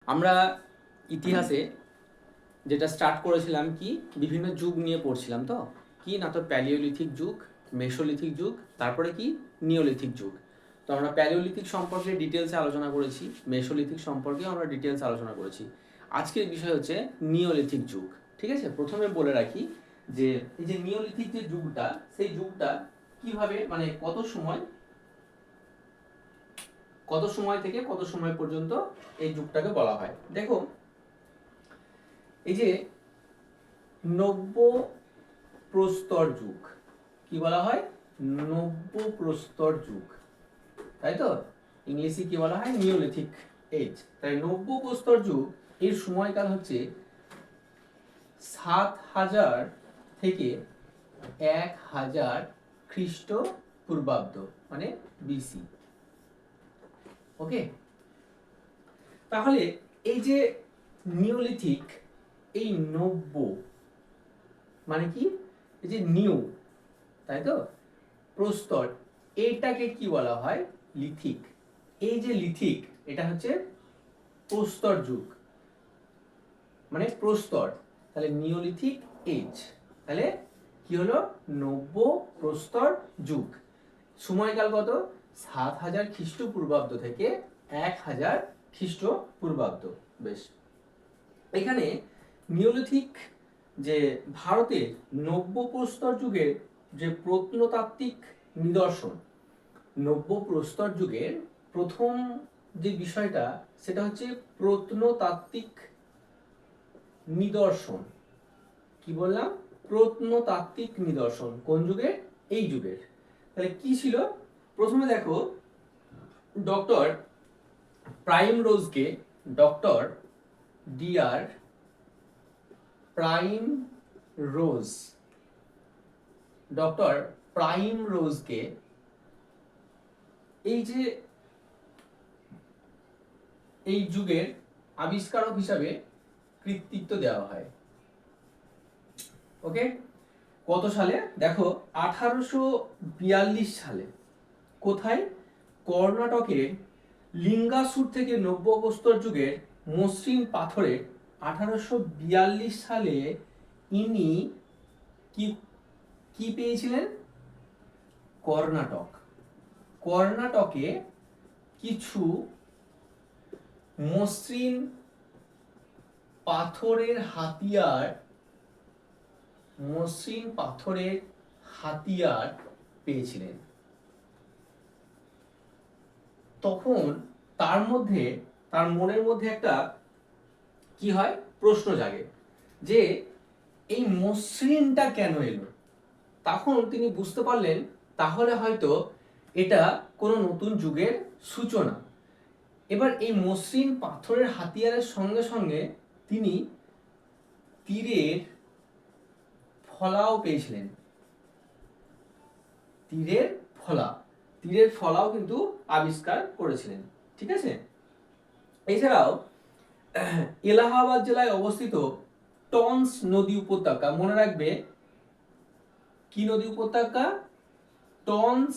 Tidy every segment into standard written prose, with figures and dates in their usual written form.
আমরা ইতিহাসে যেটা স্টার্ট করেছিলাম কি বিভিন্ন যুগ নিয়ে পড়ছিলাম, তো কি না, তো প্যালিওলিথিক যুগ, মেসোলিথিক যুগ, তারপরে কি নিওলিথিক যুগ। তো আমরা প্যালিওলিথিক সম্পর্কে ডিটেলসে আলোচনা করেছি, মেসোলিথিক সম্পর্কেও আমরা ডিটেলস আলোচনা করেছি। আজকের বিষয় হচ্ছে নিওলিথিক যুগ। ঠিক আছে, প্রথমে বলে রাখি যে এই যে নিওলিথিক যে যুগটা, সেই যুগটা কিভাবে, মানে কত সময় থেকে কত সময় পর্যন্ত এই যুগটাকে বলা হয়। দেখো, এই যে নব্য প্রস্তর যুগ, কি বলা হয়? নব্য প্রস্তর যুগ, তাই তো? ইংলিশে কি বলা হয়? Neolithic age. তাই নব্য প্রস্তর যুগ এর সময়কাল হচ্ছে 7000 থেকে 1000 খ্রিস্টপূর্বাব্দ, মানে বিসি। ওকে, তাহলে এই যে নিওলিথিক, এই নব্য মানে কি? এই যে নিউ, তাই তো, প্রস্তর, এইটাকে কি বলা হয়? লিথিক। এই যে লিথিক, এটা হচ্ছে প্রস্তর যুগ, মানে প্রস্তর। তাহলে নিওলিথিক এজ, তাহলে কি হলো? নব্য প্রস্তর যুগ। সময়কাল কত? 7000 খ্রিস্টপূর্বাব্দ থেকে 1000 খ্রিস্টপূর্বাব্দ। বেশ, এখানে নিওলিথিক যে ভারতের নব্য প্রস্তর যুগের যে প্রত্নতাত্ত্বিক নিদর্শন, নব্য প্রস্তর যুগের প্রথম যে বিষয়টা, সেটা হচ্ছে প্রত্নতাত্ত্বিক নিদর্শন। কি বললাম? প্রত্নতাত্ত্বিক নিদর্শন। কোন যুগের? এই যুগের। তাহলে কি ছিল? প্রথমে দেখো, ডক্টর প্রাইম রোজকে, doctor DR Prime Rose, doctor Prime রোজকে এই যে এই যুগের আবিষ্কারক হিসাবে কৃতিত্ব দেওয়া হয়। ওকে, কত সালে? দেখো, 1842 সালে। কোথায়? কর্ণাটকের লিঙ্গাসুর থেকে নব্য প্রস্তর যুগের মসৃণ পাথরে 1842 সালে ইনি কি কি পেয়েছিলেন? কর্ণাটকে কিছু মসৃণ পাথরের হাতিয়ার পেয়েছিলেন। তখন তার মনের মধ্যে একটা কি হয়? প্রশ্ন জাগে যে এই মসৃণটা কেন এলো। তখন তিনি বুঝতে পারলেন তাহলে হয়তো এটা কোনো নতুন যুগের সূচনা। এবার এই মসৃণ পাথরের হাতিয়ারের সঙ্গে সঙ্গে তিনি তীরের ফলাও পেয়েছিলেন। তীরের ফলাও কিন্তু আবিষ্কার করেছিলেন। ঠিক আছে, এছাড়াও এলাহাবাদ জেলায় অবস্থিত টন্স নদী উপত্যকা, মনে রাখবে, কি নদী উপত্যকা? টন্স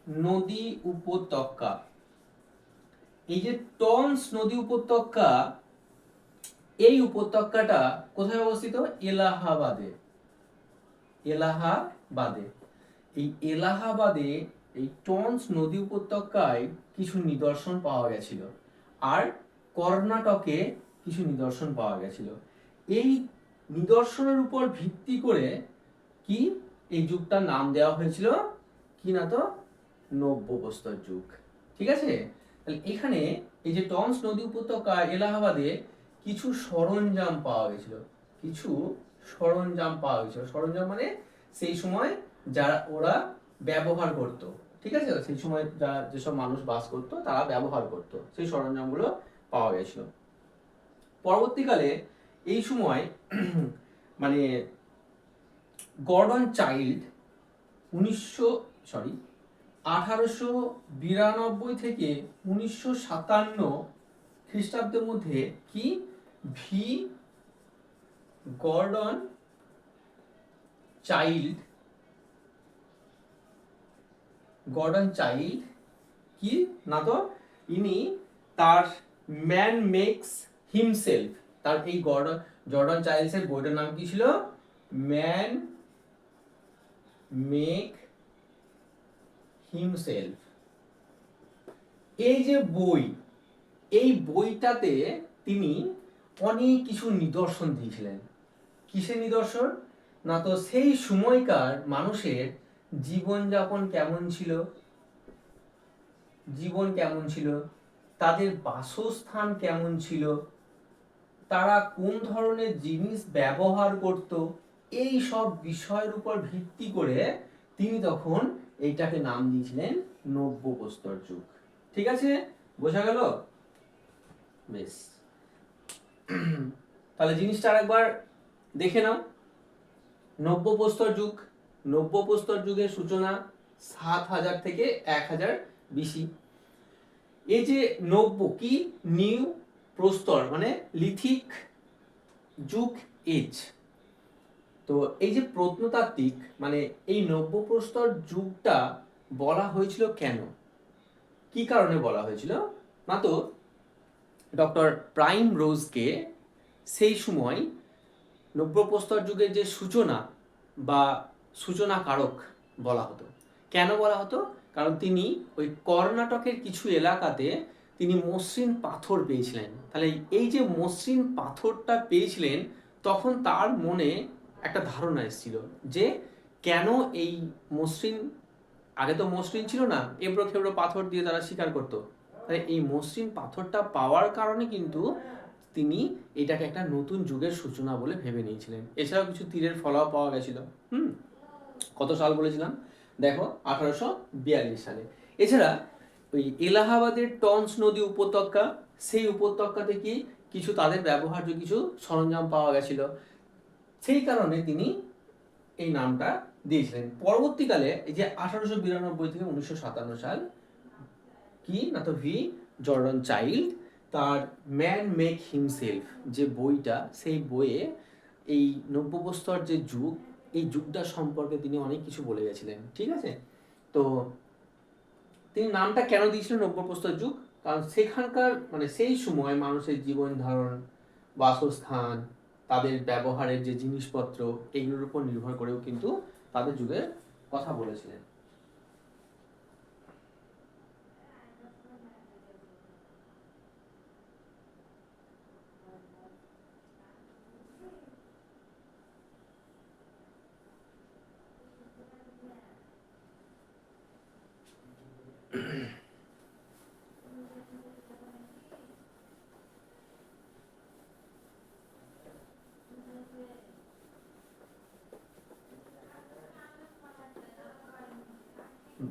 নদী উপত্যকা। এই যে টন্স নদী উপত্যকা, এই উপত্যকাটা কোথায় অবস্থিত? এলাহাবাদে। এই এলাহাবাদে এই টন্স নদী উপত্যকায় কিছু নিদর্শন পাওয়া গেছিল, আর কর্ণাটকে কিছু নিদর্শন পাওয়া গেছিল। এই নিদর্শনের উপর ভিত্তি করে কি এই যুগটার নাম দেওয়া হয়েছিল? কি না তো? নব্য প্রস্তর যুগ। ঠিক আছে, তাহলে এখানে এই যে টন্স নদী উপত্যকা এলাহাবাদে কিছু সরঞ্জাম পাওয়া গেছিল। সরঞ্জাম মানে সেই সময় যারা ওরা ব্যবহার করত। ঠিক আছে, সেই সময় যেসব মানুষ বাস করত তারা ব্যবহার করত, সেই সরঞ্জামগুলো পাওয়া গেছিল। পরবর্তীকালে এই সময় মানে গর্ডন চাইল্ড 1892 থেকে 1957 খ্রিস্টাব্দের মধ্যে কি ভি গর্ডন চাইল্ড কি না তো, ইনি তার ম্যান মেক্স হিমসেলফ। তার এই জর্ডান চাইল্ডসের বইটার নাম কি ছিল? Man make himself. এই যে বই, এই বইটাতে তিনি অনেক কিছু নিদর্শন দিয়েছিলেন। কিসের নিদর্শন? না তো সেই সময়কার মানুষের জীবনযাপন কেমন ছিল, তাদের বাসস্থান কেমন ছিল, তারা কোন ধরনের জিনিস ব্যবহার করত, এই সব বিষয়ের উপর ভিত্তি করে তিনি তখন এইটাকে নাম দিয়েছিলেন নব্যপ্রস্তর যুগ। ঠিক আছে, বোঝা গেল? বেশ, তাহলে জিনিসটা আরেকবার দেখে নাও। নব্যপ্রস্তর যুগের সূচনা 7000 থেকে 1000 বিসি। এই যে নব্য কি, নিউ, প্রস্তর মানে লিথিক যুগ, এজ। তো এই যে প্রত্নতাত্ত্বিক মানে এই নব্যপ্রস্তর যুগটা বলা হয়েছিল কেন, কি কারণে বলা হয়েছিল? না তো ডক্টর প্রাইম রোজকে সেই সময় নব্যপ্রস্তর যুগের যে সূচনা বা সূচনা কারক বলা হতো। কেন বলা হতো? কারণ তিনি ওই কর্ণাটকের কিছু এলাকাতে তিনি মসৃণ পাথর পেয়েছিলেন। তাহলে এই যে মসৃণ পাথরটা পেয়েছিলেন, তখন তার মনে একটা ধারণা এসেছিল যে কেন এই মসৃণ, আগে তো মসৃণ ছিল না, এবড়ো খেবড়ো পাথর দিয়ে তারা শিকার করতো, তাই এই মসৃণ পাথরটা পাওয়ার কারণে কিন্তু তিনি এটাকে একটা নতুন যুগের সূচনা বলে ভেবে নিয়েছিলেন। এছাড়াও কিছু তীরের ফলাও পাওয়া গেছিল। কত সাল বলেছিলাম? দেখো 1842 সালে। এছাড়া ওই এলাহাবাদের টন্স নদী উপত্যকা, সেই উপত্যকাতে কি কিছু তাদের ব্যবহার্য কিছু সরঞ্জাম পাওয়া গেছিল, সেই কারণে তিনি এই নামটা দিয়েছিলেন। পরবর্তীকালে এই যে 1892 থেকে 1957 সাল, কি না তো ভি জর্ডন চাইল্ড তার ম্যান মেক হিমসেলফ যে বইটা, সেই বইয়ে এই নব্যপ্রস্তর যে যুগ, এই যুগটা সম্পর্কে তিনি অনেক কিছু বলে গেছিলেন। ঠিক আছে, তো তিনি নামটা কেন দিয়েছিলেন নব্যপ্রস্তর যুগ? কারণ সেখানকার মানে সেই সময় মানুষের জীবন ধারণ, বাসস্থান, তাদের ব্যবহারের যে জিনিসপত্র, এইগুলোর উপর নির্ভর করেও কিন্তু তাদের যুগের কথা বলেছিলেন।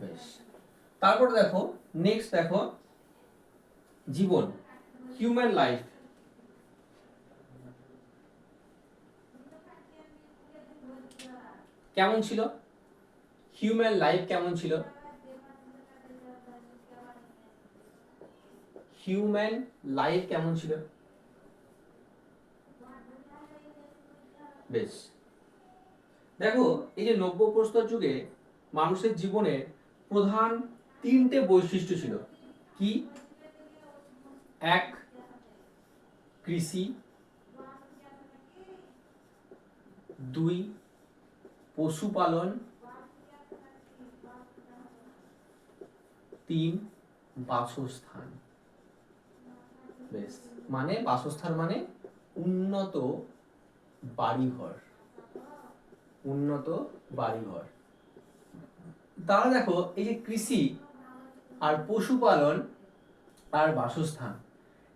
বেশ, তারপর দেখো নেক্সট, দেখো জীবন, হিউম্যান লাইফ কেমন ছিল, হিউম্যান লাইফ কেমন ছিল, হিউম্যান লাইফ কেমন ছিল? বেশ, দেখো এই যে নব্যপ্রস্তর যুগে মানুষের জীবনে প্রধান 3টে বৈশিষ্ট্য ছিল। কি? 1 কৃষি, 2 পশুপালন, 3 বাসস্থান। বেশ, মানে বাসস্থান মানে উন্নত বাড়িঘর, তাহলে দেখো এই যে কৃষি আর পশুপালন আর বাসস্থান,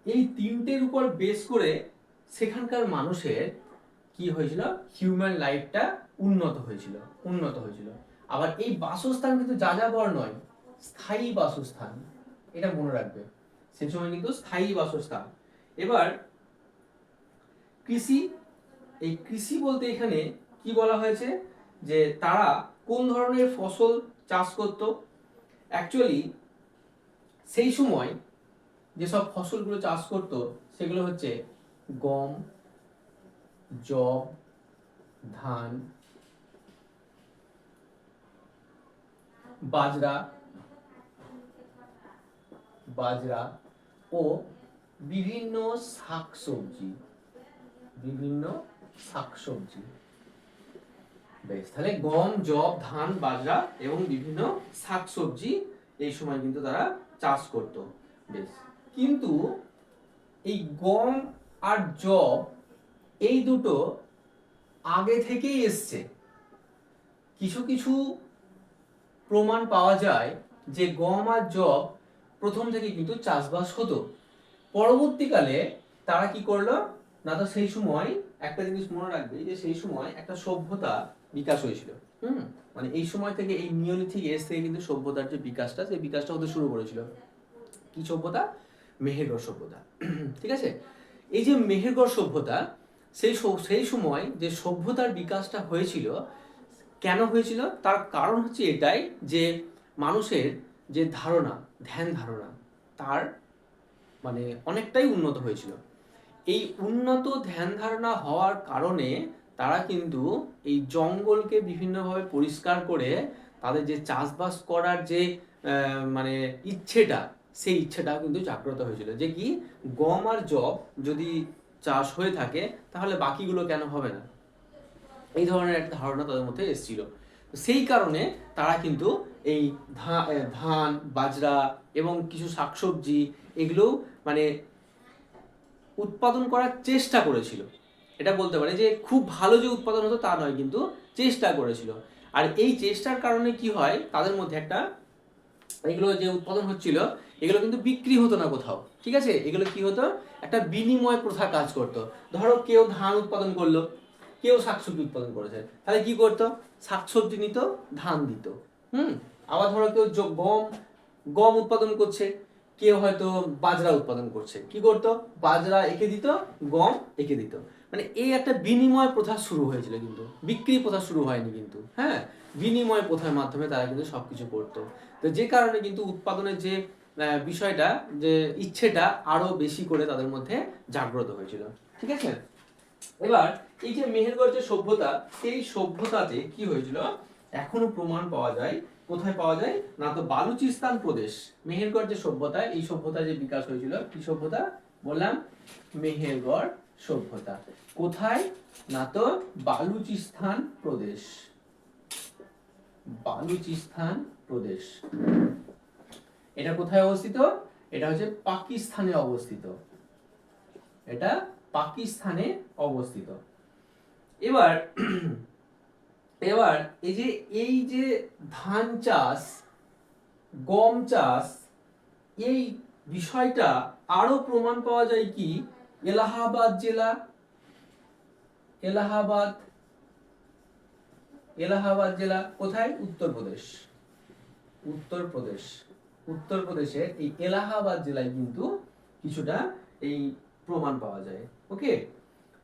এই 3টের উপর বেস করে সেখানকার মানুষের কি হয়েছিল, হিউম্যান লাইফটা উন্নত হয়েছিল। আবার এই বাসস্থান কিন্তু যাযাবর নয়, স্থায়ী বাসস্থান, এটা মনে রাখবে, সে সময় কিন্তু স্থায়ী বাসস্থান। এবার কৃষি, এই কৃষি বলতে এখানে কি বলা হয়েছে, যে তারা কোন ধরনের ফসল চাষ করত। অ্যাকচুয়ালি সেই সময় যেসব ফসলগুলো চাষ করত সেগুলো হচ্ছে গম, যব, ধান, বাজরা ও বিভিন্ন শাকসবজি, বিভিন্ন শাকসবজি। বেশ, তাহলে গম, যব, ধান, বাজরা এবং বিভিন্ন শাকসবজি এই সময় কিন্তু তারা চাষ করত। বেশ, কিন্তু এই গম আর যব এই দুটো আগে থেকেই এসছে। কিছু কিছু প্রমাণ পাওয়া যায় যে গম আর যব প্রথম থেকে কিন্তু চাষবাস হতো। পরবর্তীকালে তারা কি করলো না, তো সেই সময় একটা জিনিস মনে রাখবে যে সেই সময় একটা সভ্যতা বিকাশ হয়েছিল। মানে এই সময় থেকে, এই নিওলিথিক এজ থেকে কিন্তু সভ্যতার যে বিকাশটা, সেই বিকাশটা হতে শুরু করেছিল। কি সভ্যতা? মেহেরগড় সভ্যতা। ঠিক আছে, এই যে মেহেরগড় সভ্যতা, সেই সময় যে সভ্যতার বিকাশটা হয়েছিল, কেন হয়েছিল তার কারণ হচ্ছে এটাই যে মানুষের যে ধারণা, ধ্যান ধারণা, তার মানে অনেকটাই উন্নত হয়েছিল। এই উন্নত ধ্যান ধারণা হওয়ার কারণে তারা কিন্তু এই জঙ্গলকে বিভিন্নভাবে পরিষ্কার করে তাদের যে চাষবাস করার যে মানে ইচ্ছেটা, সেই ইচ্ছেটা কিন্তু জাগ্রত হয়েছিল যে কি গম আর যব যদি চাষ হয়ে থাকে তাহলে বাকিগুলো কেন হবে না, এই ধরনের একটা ধারণা তাদের মধ্যে এসেছিল। সেই কারণে তারা কিন্তু এই ধান, বাজরা এবং কিছু শাকসবজি এগুলো মানে উৎপাদন করার চেষ্টা করেছিল। এটা বলতে পারে যে খুব ভালো যে উৎপাদন হতো তা নয়, কিন্তু চেষ্টা করেছিল। আর এই চেষ্টার কারণে কি হয়, তাদের মধ্যে একটা, এগুলো যে উৎপাদন হচ্ছিল এগুলো কিন্তু বিক্রি হতো না কোথাও। ঠিক আছে, এগুলো কি হতো, একটা বিনিময় প্রথা কাজ করতো। ধরো কেউ ধান উৎপাদন করলো, কেউ শাকসবজি উৎপাদন করেছে, তাহলে কি করতো, শাকসবজি নিত, ধান দিত। আবার ধরো কেউ গম গম উৎপাদন করছে, কেউ হয়তো বাজরা উৎপাদন করছে, কি করতো, বাজরা একে দিত, গম একে দিত। মানে এই একটা বিনিময় প্রথা শুরু হয়েছিল, কিন্তু বিক্রি প্রথা শুরু হয়নি কিন্তু। হ্যাঁ, বিনিময় প্রথার মাধ্যমে তারা কিন্তু সবকিছু করতো। তো যে কারণে কিন্তু উৎপাদনের যে বিষয়টা, যে ইচ্ছেটা আরো বেশি করে তাদের মধ্যে জাগ্রত হয়েছিল। ঠিক আছে, এবার এই যে মেহেরগড় যে সভ্যতা, সেই সভ্যতাতে কি হয়েছিল এখনো প্রমাণ পাওয়া যায়। কোথায় পাওয়া যায় না, তো বালুচিস্তান প্রদেশ। মেহেরগড় যে সভ্যতা, এই সভ্যতা যে বিকাশ হয়েছিল, কি সভ্যতা বললাম, মেহেরগড় সভ্যতা। কোথায় না, তো বালুচিস্তান প্রদেশ, বালুচিস্তান প্রদেশ। এটা কোথায় অবস্থিত? এটা হচ্ছে পাকিস্তানে অবস্থিত, এটা পাকিস্তানে অবস্থিত। এবার এবার এই যে ধান চাষ, গম চাষ, এই বিষয়টা আরো প্রমাণ পাওয়া যায় কি, এলাহাবাদ জেলা, এলাহাবাদ এলাহাবাদ জেলা কোথায়, উত্তরপ্রদেশ, উত্তরপ্রদেশ, উত্তরপ্রদেশের এই এলাহাবাদ জেলায় কিন্তু কিছুটা এই প্রমাণ পাওয়া যায়। ওকে,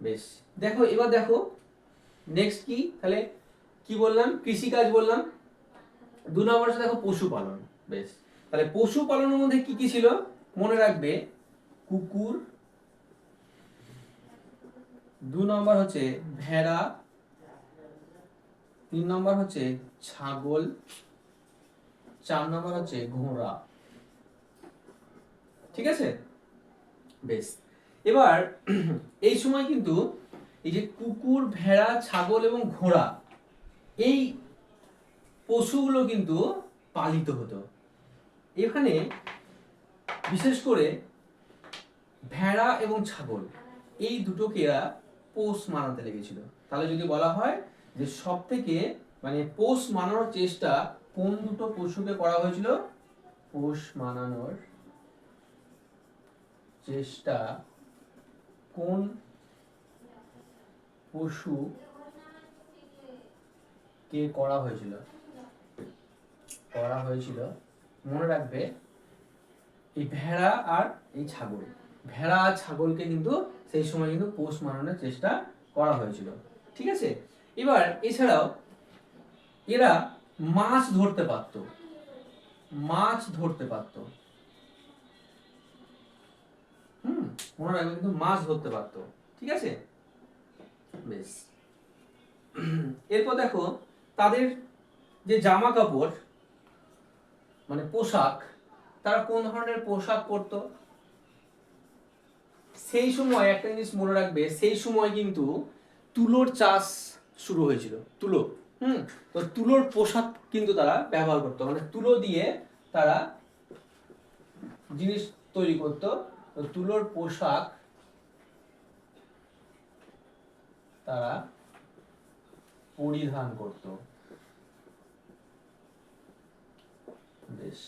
বেশ, দেখো এবার দেখো নেক্সট কি, তাহলে কি বললাম, কৃষিকাজ বললাম। 2 নম্বর দেখো পশুপালন। বেশ, তাহলে পশুপালনের মধ্যে কি কি ছিল মনে রাখবে, কুকুর, 2 নম্বর হচ্ছে ভেড়া, 3 নম্বর হচ্ছে ছাগল, 4 নম্বর হচ্ছে ঘোড়া। ঠিক আছে, বেশ, এবার এই সময় কিন্তু এই যে কুকুর, ভেড়া, ছাগল এবং ঘোড়া, এই পশুগুলো কিন্তু পালিত হতো। এখানে বিশেষ করে ভেড়া এবং ছাগল, এই দুটোকে এরা পোষ মানাতে লেগেছিল। তাহলে যদি বলা হয় যে সব থেকে মানে পোষ মানানোর চেষ্টা কোন দুটো পশুকে করা হয়েছিল, পোষ মানানোর চেষ্টা কোন পশু কে করা হয়েছিল, মনে রাখবে এই ভেড়া আর এই ছাগল, ভেড়া আর ছাগলকে কিন্তু সেই সময় কিন্তু পোষ মানানোর চেষ্টা করা হয়েছিল। ঠিক আছে, এবার এছাড়াও এরা মাছ ধরতে পারতো, মাছ ধরতে পারতো। মনে রাখবে কিন্তু মাছ ধরতে পারতো। ঠিক আছে, বেশ, এরপর দেখো তাদের যে জামা কাপড় মানে পোশাক, তারা কোন ধরনের পোশাক পরতো, সেই সময় একটা জিনিস মনে রাখবে, সেই সময় কিন্তু তুলোর চাষ শুরু হয়েছিল, তুলো। তো তুলোর পোশাক কিন্তু তারা ব্যবহার করতো, মানে তুলো দিয়ে তারা জিনিস তৈরি করতো। তো তুলোর পোশাক তারা পরিধান করত। বেশ,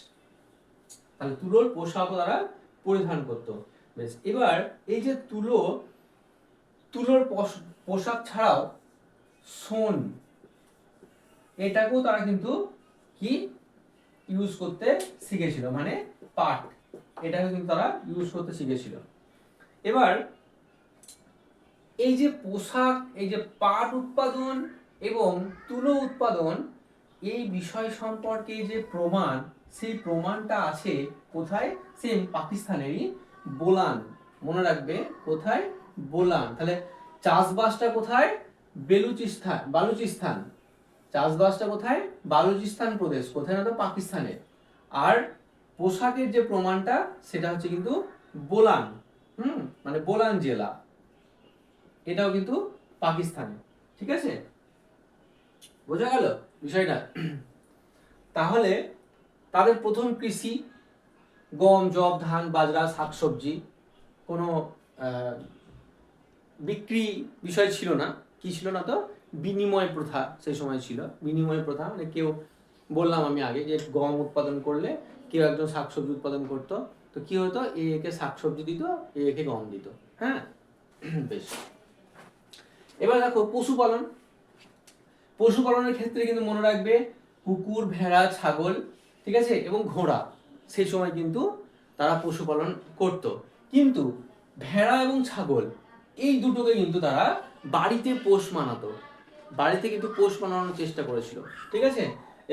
তাহলে তুলোর পোশাকও তারা পরিধান করত। বেশ, এবার এই যে তুলোর পোশাক ছাড়াও সোন, এটাকেও তারা কিন্তু কি ইউজ করতে শিখেছিল, মানে পাট, এটাকে কিন্তু তারা ইউজ করতে শিখেছিল। এবার এই যে পোশাক, এই যে পাট উৎপাদন এবং তুলো উৎপাদন, এই বিষয় সম্পর্কে যে প্রমাণ, সেই প্রমাণটা আছে কোথায়? সেম পাকিস্তানেরই বোলান। মনে রাখবে কোথায়? বোলান। তাহলে চাষবাসটা কোথায়? বালুচিস্তান। চাষবাসটা কোথায়? বালুচিস্তান প্রদেশ, কোথায়? না তো পাকিস্তানে। আর পোশাকের যে প্রমাণটা সেটা হচ্ছে কিন্তু বোলান, মানে বোলান জেলা, এটাও কিন্তু পাকিস্তানে। ঠিক আছে, বোঝা গেল বিষয়টা? তাহলে তাদের প্রথম কৃষি গম, যব, ধান, বাজরা, শাকসবজি, কোনো বিক্রি বিষয় ছিল না। কি ছিল না? তো বিনিময় প্রথা সেই সময় ছিল। বিনিময় প্রথা মানে কেউ, বললাম আমি আগে যে গম উৎপাদন করলে কেউ একজন শাকসবজি উৎপাদন করতো, তো কি হতো, একে শাকসবজি দিত, একে গম দিত। হ্যাঁ, বেশ। এবার দেখো পশুপালন। পশুপালনের ক্ষেত্রে কিন্তু মনে রাখবে কুকুর, ভেড়া, ছাগল, ঠিক আছে, এবং ঘোড়া, সেই সময় কিন্তু তারা পশুপালন করত। কিন্তু ভেড়া এবং ছাগল এই দুটোকে কিন্তু তারা বাড়িতে পোষ মানাতো, বাড়িতে কিন্তু পোষ মানানোর চেষ্টা করেছিল। ঠিক আছে,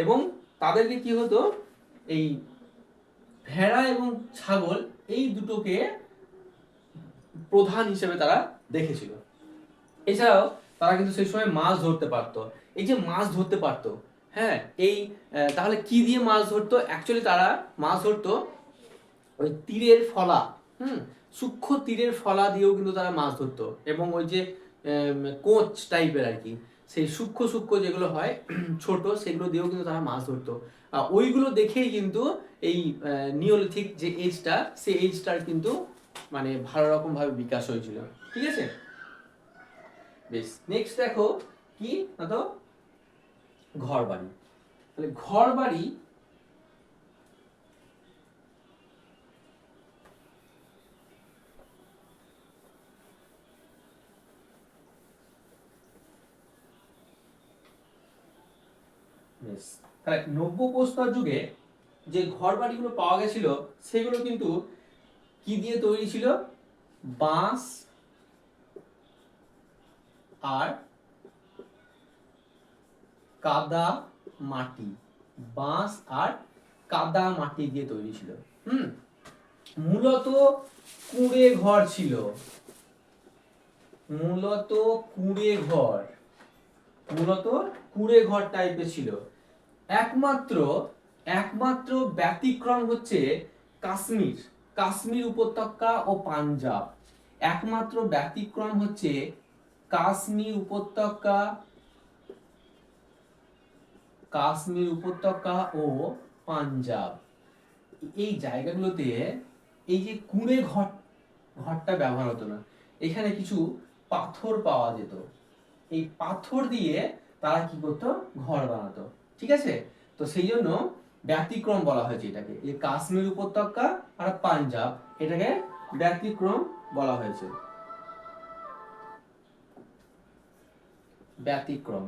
এবং তাদেরকে কি হতো, এই ভেড়া এবং ছাগল এই দুটোকে প্রধান হিসেবে তারা দেখেছিল। এছাড়াও তারা কিন্তু সেই সময় মাছ ধরতে পারতো। এই যে মাছ ধরতে পারতো, হ্যাঁ, এই তাহলে কি দিয়ে মাছ ধরতো? অ্যাকচুয়ালি তারা মাছ ধরতো ওই তীরের ফলা, সূক্ষ্ম তীরের ফলা দিয়েও কিন্তু তারা মাছ ধরতো, এবং ওই যে কোচ টাইপের আর কি, সেই সূক্ষ্ম সূক্ষ্ম যেগুলো হয় ছোট, সেগুলো দিয়েও কিন্তু তারা মাছ ধরতো। ওইগুলো দেখেই কিন্তু এই নিওলিথিক যে এজটা, সেই এজটার কিন্তু মানে ভালো রকম ভাবে বিকাশ হয়েছিল। ঠিক আছে, বেশ। নেক্সট দেখো কি না তো ঘর বাড়ি। তাহলে ঘর বাড়ি বেশ, তাহলে নব্য প্রস্তর যুগে যে ঘর বাড়িগুলো পাওয়া গেছিল সেগুলো কিন্তু কি দিয়ে তৈরি ছিল? বাঁশ আর কাদা মাটি, বাঁশ আর কাদা মাটি দিয়ে তৈরি ছিল। মূলত কুঁড়ে ঘর ছিল, মূলত কুঁড়ে ঘর টাইপের ছিল। একমাত্র একমাত্র ব্যতিক্রম হচ্ছে কাশ্মীর, কাশ্মীর উপত্যকা ও পাঞ্জাব। একমাত্র ব্যতিক্রম হচ্ছে কাশ্মীর উপত্যকা, কাশ্মীর উপত্যকা ও পাঞ্জাব। এই জায়গাগুলোতে এই যে কুঁড়ে ঘরটা ব্যবহার হতো না, এখানে কিছু পাথর পাওয়া যেত, এই পাথর দিয়ে তারা কি করতো? ঘর বানাতো। ঠিক আছে, তো সেই জন্য ব্যতিক্রম বলা হয়েছে এটাকে, এই কাশ্মীর উপত্যকা আর পাঞ্জাব, এটাকে ব্যতিক্রম বলা হয়েছে, ব্যতিক্রম।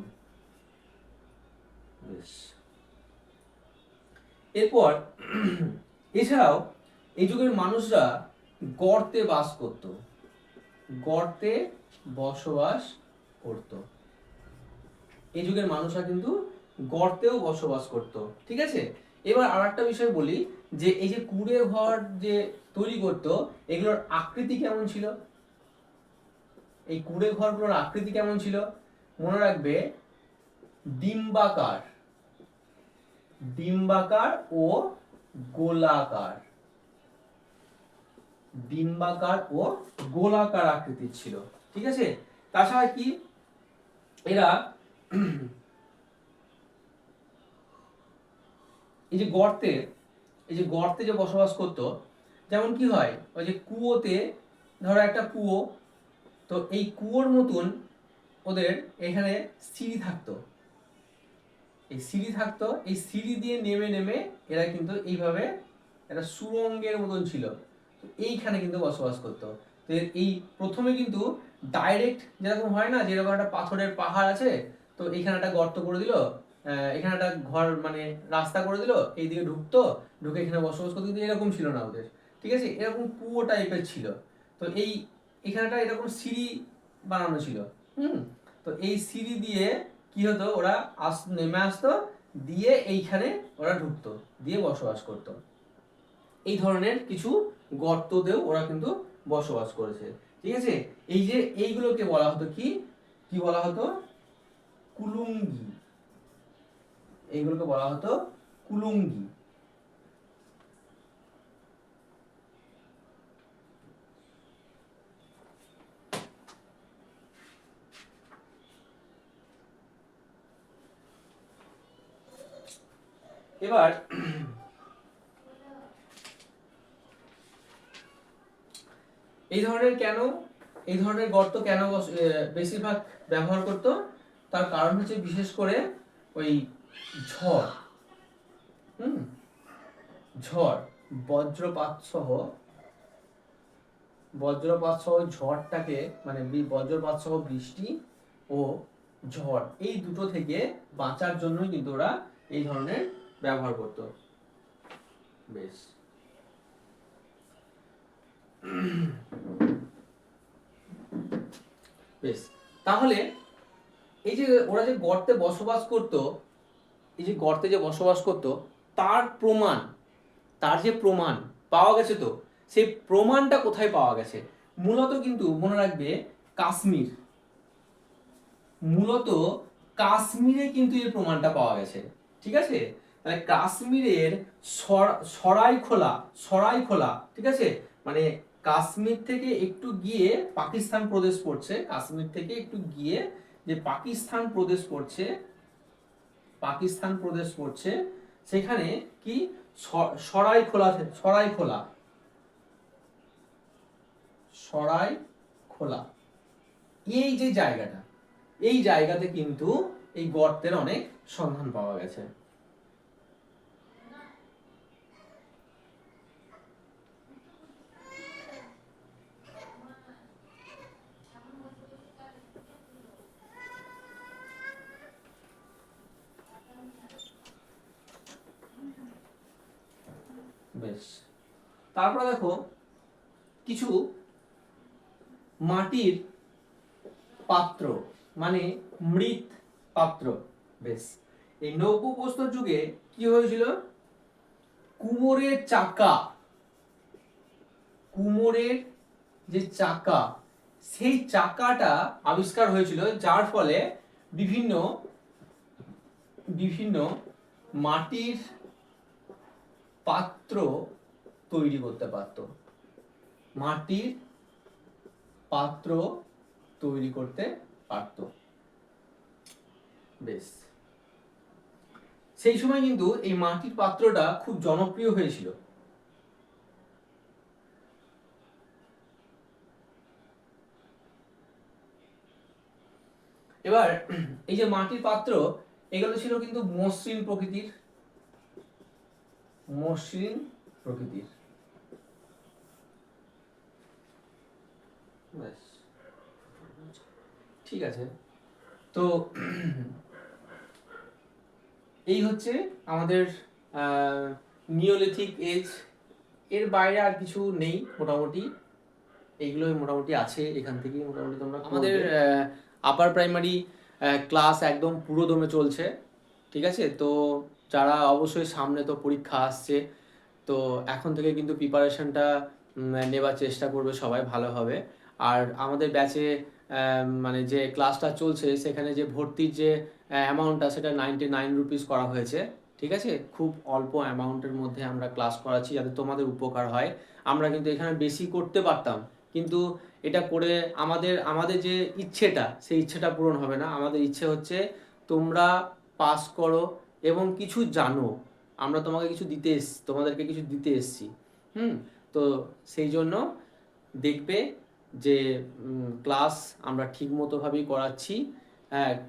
বেশ, এরপর এছাড়াও এই যুগের মানুষরা গর্তে বাস করত, গর্তে বসবাস করত। এই যুগের মানুষরা কিন্তু গর্তেও বসবাস করত। ঠিক আছে, এবার আর একটা বিষয় বলি, যে এই যে কুঁড়ে ঘর যে তৈরি করত, এগুলোর আকৃতি কেমন ছিল? এই কুঁড়ে ঘরগুলোর আকৃতি কেমন ছিল? মনে রাখবে ডিম্বাকার, ডিম্বাকার ও গোলাকার, ডিম্বাকার ও গোলাকার আকৃতির ছিল। ঠিক আছে, তাছাড়া কি এরা এই যে গর্তে যে বসবাস করত, যেমন কি হয় ওই যে কুয়োতে, ধরো একটা কুয়ো, তো এই কুয়োর মতন ওদের এখানে সিঁড়ি থাকতো, এই সিঁড়ি দিয়ে নেমে নেমে এরা কিন্তু এইভাবে একটা সুড়ঙ্গের মতন ছিল, তো এইখানে কিন্তু বসবাস করতো। তো এই প্রথমে কিন্তু ডাইরেক্ট যেরকম হয় না, যেরকম একটা পাথরের পাহাড় আছে, তো এইখানে একটা গর্ত করে দিল, এখানে একটা ঘর মানে রাস্তা করে দিল, এইদিকে ঢুকতো, ঢুকে এখানে বসবাস করতো, কিন্তু এরকম ছিল না ওদের। ঠিক আছে, এরকম কুয়ো টাইপের ছিল। তো এখানটা এরকম সিঁড়ি বানানো ছিল। তো এই সিঁড়ি দিয়ে কি হতো, ওরা নেমে আসতো, দিয়ে এইখানে ওরা ঢুকতো, দিয়ে বসবাস করতো। এই ধরনের কিছু গর্ততেও ওরা কিন্তু বসবাস করেছে। ঠিক আছে, এই যে এইগুলোকে বলা হতো কি কি বলা হতো, কুলুঙ্গি। এইগুলোকে বলা হতো কুলুঙ্গি। এবার এই ধরনের গর্ত কেন বেশিরভাগ ব্যবহার করতো, তার কারণ হচ্ছে বিশেষ করে ওই ঝড়, ঝড়, বজ্রপাত সহ ঝড়টাকে মানে বজ্রপাত সহ বৃষ্টি ও ঝড়, এই দুটো থেকে বাঁচার জন্যই কিন্তু ওরা এই ধরনের ব্যবহার করত। বেশ, বেশ, তাহলে এই যে ওরা যে গর্তে বসবাস করত, তার যে প্রমাণ পাওয়া গেছে, তো সেই প্রমাণটা কোথায় পাওয়া গেছে? মূলত কিন্তু মনে রাখবে, কাশ্মীরে কিন্তু এই প্রমাণটা পাওয়া গেছে। ঠিক আছে, তাহলে কাশ্মীরের সরাইখোলা, ঠিক আছে, মানে কাশ্মীর থেকে একটু গিয়ে পাকিস্তান প্রদেশ পড়ছে, কাশ্মীর থেকে একটু গিয়ে যে পাকিস্তান প্রদেশ পড়ছে, সেখানে কি সরাইখোলা এই যে জায়গাটা, এই জায়গাতে কিন্তু এই গর্তের অনেক সন্ধান পাওয়া গেছে। বেশ, তারপরে দেখো কিছু মাটির পাত্র, মানে মৃৎ পাত্র। বেশ, এই নব্য প্রস্তর যুগে কি হয়েছিল, কুমোরের যে চাকা, সেই চাকাটা আবিষ্কার হয়েছিল, যার ফলে বিভিন্ন মাটির পাত্র তৈরি করতে পারত, বেশ, সেই সময় কিন্তু এই মাটির পাত্রটা খুব জনপ্রিয় হয়েছিল। এবার এই যে মাটির পাত্র, এগুলো ছিল কিন্তু মসৃণ প্রকৃতির, বেশ, ঠিক আছে। তো এই হচ্ছে আমাদের নিওলিথিক এজ, এর বাইরে আর কিছু নেই, মোটামুটি এইগুলোই মোটামুটি আছে। এখান থেকে মোটামুটি তোমরা আমাদের আপার প্রাইমারি ক্লাস একদম পুরো দমে চলছে। ঠিক আছে, তো যারা অবশ্যই সামনে তো পরীক্ষা আসছে, তো এখন থেকে কিন্তু প্রিপারেশনটা নেবার চেষ্টা করবে সবাই ভালোভাবে। আর আমাদের ব্যাচে মানে যে ক্লাসটা চলছে, সেখানে যে ভর্তির যে অ্যামাউন্টটা, সেটা 99 রুপিস করা হয়েছে। ঠিক আছে, খুব অল্প অ্যামাউন্টের মধ্যে আমরা ক্লাস করাচ্ছি, যাতে তোমাদের উপকার হয়। আমরা কিন্তু এখানে বেশি করতে পারতাম, কিন্তু এটা করে আমাদের যে ইচ্ছেটা, সেই ইচ্ছেটা পূরণ হবে না। আমাদের ইচ্ছে হচ্ছে তোমরা পাস করো এবং কিছু জানো। আমরা তোমাদেরকে কিছু দিতে এসেছি। তো সেই জন্য দেখবে যে ক্লাস আমরা ঠিক মতোভাবেই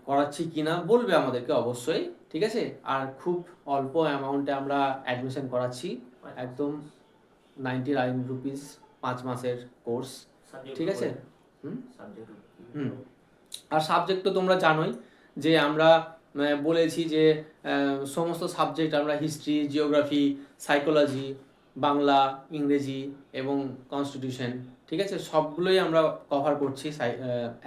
করাচ্ছি কিনা বলবে আমাদেরকে অবশ্যই, ঠিক আছে। আর খুব অল্প অ্যামাউন্টে আমরা অ্যাডমিশন করাচ্ছি, একদম 99 রুপিস 5 মাসের কোর্স, ঠিক আছে। আর সাবজেক্ট তো তোমরা জানোই যে আমরা বলেছি যে সমস্ত সাবজেক্ট আমরা হিস্ট্রি, জিওগ্রাফি, সাইকোলজি, বাংলা, ইংরেজি এবং কনস্টিটিউশন, ঠিক আছে, সবগুলোই আমরা কভার করছি।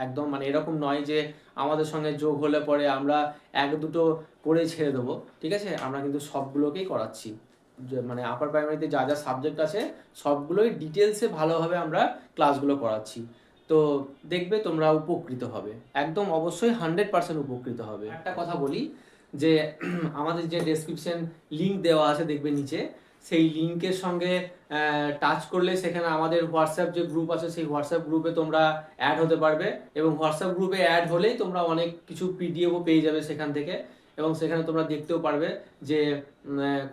একদম মানে এরকম নয় যে আমাদের সঙ্গে যোগ হলে পরে আমরা এক দুটো পড়ে ছেড়ে দেবো, ঠিক আছে। আমরা কিন্তু সবগুলোকেই করাচ্ছি, মানে আপার প্রাইমারিতে যা যা সাবজেক্ট আছে সবগুলোই ডিটেলসে ভালোভাবে আমরা ক্লাসগুলো করাচ্ছি। তো দেখবে তোমরা উপকৃত হবে, একদম অবশ্যই 100% উপকৃত হবে। একটা কথা বলি যে আমাদের যে ডেসক্রিপশন লিঙ্ক দেওয়া আছে দেখবে নিচে, সেই লিঙ্কের সঙ্গে টাচ করলে সেখানে আমাদের হোয়াটসঅ্যাপ যে গ্রুপ আছে সেই হোয়াটসঅ্যাপ গ্রুপে তোমরা অ্যাড হতে পারবে, এবং হোয়াটসঅ্যাপ গ্রুপে অ্যাড হলেই তোমরা অনেক কিছু পিডিএফও পেয়ে যাবে সেখান থেকে, এবং সেখানে তোমরা দেখতেও পারবে যে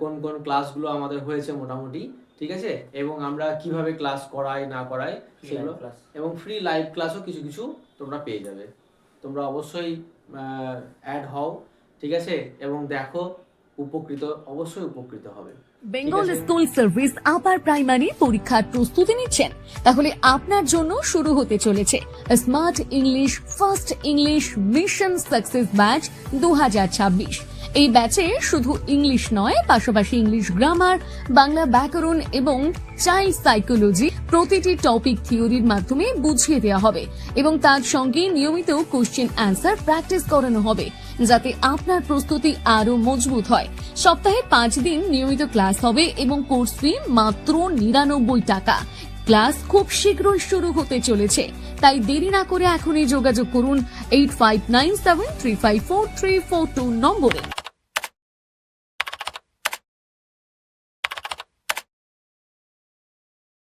কোন কোন ক্লাসগুলো আমাদের হয়েছে মোটামুটি, ঠিক আছে, এবং আমরা কিভাবে ক্লাস করাই না করাই সেগুলো, এবং ফ্রি লাইভ ক্লাসও কিছু কিছু তোমরা পেয়ে যাবে। তোমরা অবশ্যই অ্যাড হও, ঠিক আছে, এবং দেখো, অবশ্যই উপকৃত হবে। Bengal school service upper primary পরীক্ষার প্রস্তুতি নিচ্ছেন? তাহলে আপনার জন্য শুরু হতে চলেছে smart English first English mission success batch 2026। এই ব্যাচে শুধু ইংলিশ নয়, পাশাপাশি ইংলিশ গ্রামার, বাংলা ব্যাকরণ এবং চাইল্ড সাইকোলজি প্রতিটি টপিক থিওরির মাধ্যমে বুঝিয়ে দেওয়া হবে, এবং তার সঙ্গে নিয়মিত কোশ্চেন অ্যান্সার প্র্যাকটিস করানো হবে, যাতে আপনার প্রস্তুতি আরো মজবুত হয়। সপ্তাহে 5 দিন নিয়মিত ক্লাস হবে এবং কোর্স ফি মাত্র 99 টাকা। ক্লাস খুব শীঘ্রই শুরু হতে চলেছে, তাই দেরি না করে এখনই যোগাযোগ করুন 8597354342 নম্বরে।